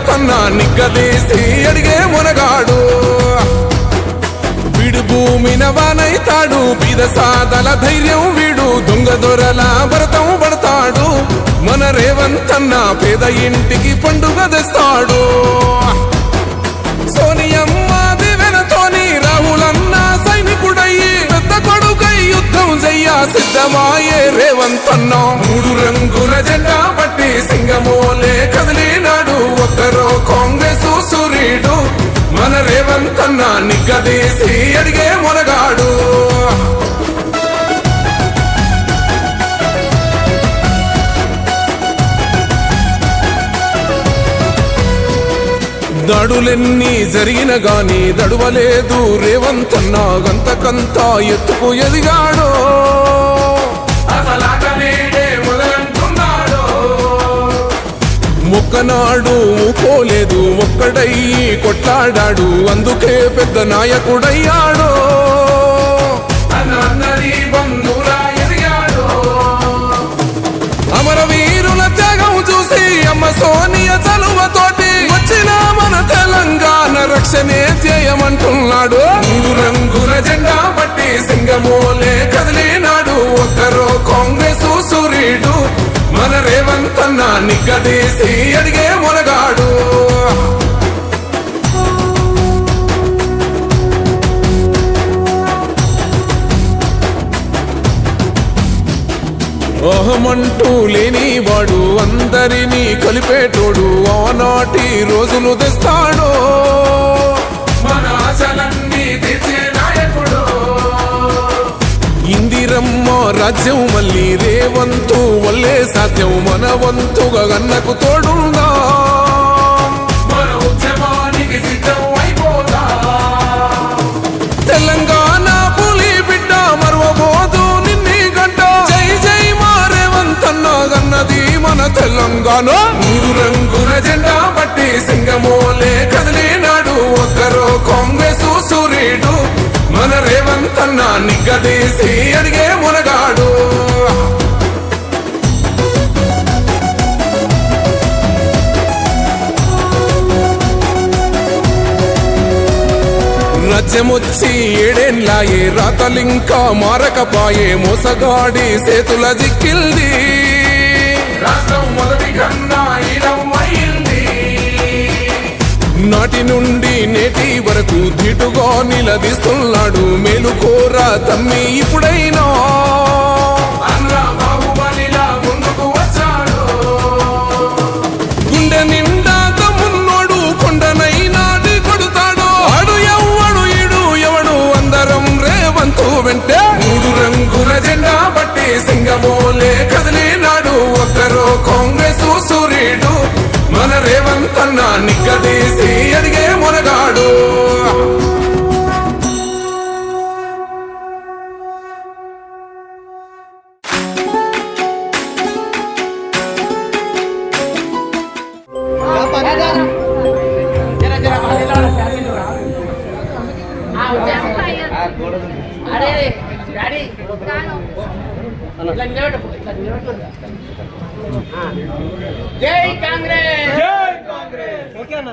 రేవంతన్న నిగ్గదీసి అడిగే మునగాడు. వీడు భూమిన వానైతాడు, బీద సాదల ధైర్యం వీడు, దొంగ దొరల భరతం పడతాడు. మన రేవంతన్న పేద ఇంటికి పండుగ తెస్తాడు. సోనియమ్మ దివెనతోని రాహులన్న సైనికుడయ్యి పెద్ద కొడుకై యుద్ధం చెయ్య సిద్ధమాయే రేవంతన్న. 3 రంగుల జెండా పట్టి సింగమోలే కదిలినాడు, ఒక్కరో కాంగ్రెస్ సూర్యుడు. మన రేవంతన్న నిగ్గదీసి అడిగే మునగాడు. దాడులెన్ని జరిగిన గాని దడువలేదు రేవంతన్న, గంతకంతా ఎత్తుకు ఎదిగాడు. ఒక్కనాడు ఊకోలేదు, ఒక్కడయ్యి కొట్లాడాడు, అందుకే పెద్ద నాయకుడయ్యాడు. అమరవీరుల త్యాగం చూసి అమ్మ సోనియ చలువతోటి వచ్చిన మన తెలంగాణ రక్షణే చేయమంటున్నాడు. 3 రంగుల జెండా పట్టి సింగమోలే కదిలినాడు, ఒక్కరో కాంగ్రెస్ సూర్యుడు. మన రేవంతన్న నిగ్గదీసి అడిగే మునగాడు. అహమంటూ లేనివాడు, అందరినీ కలిపేటోడు, ఆనాటి రోజులు తెస్తాడు. మన ఆశలన్నీ తీర్చే నాయకుడు. ఇందిరమ్మ రాజ్యం మళ్ళీ రేవంతు వల్లే సాధ్యం, మన వంతుగా గన్నకు తోడుందా. మన ఉద్యమానికి సిద్ధం అయిపోదా. తెలంగాణ పులి బిడ్డ మరువబోదు నిన్ని గంట. జై జై మా రేవంతన్న గన్నది మన తెలంగాణ. 3 రంగుల జెండా పట్టి సింగమోలే కదిలినాడు, ఒక్కరో కాంగ్రెస్ సూర్యుడు. మన రేవంతన్న నిగ్గదీసి అడిగే మునగాడు. రాజ్యమొచ్చి 7 ఏళ్ళాయే, రాతలింకా మారకపాయే, మోసగాడి సేతుల జిక్కిల్ది. రాష్ట్రం మొదటి కన్నా ఈలమైంది. నాటి నుండి నేటి వరకు ధీటుగా నిలదీస్తున్నాడు, మేలుకోర తమ్మి ఇప్పుడైనా. ముందుకు వచ్చాడు, గుండె నిండా తమ్మున్నోడు, కొండనైనా కొడుతాడు. ఆడు ఎవడు ఈడు ఎవడు, అందరం రేవంతు వెంటే. 3 రంగుల జెండా పట్టి సింగమోలే కదిలినాడు, ఒక్కరో కాంగ్రెస్ సూర్యుడు. మన రేవంతన్న నిగ్గదీసి అడిగే మునగాడు. జై కాంగ్రెస్. ఓకే అన్న.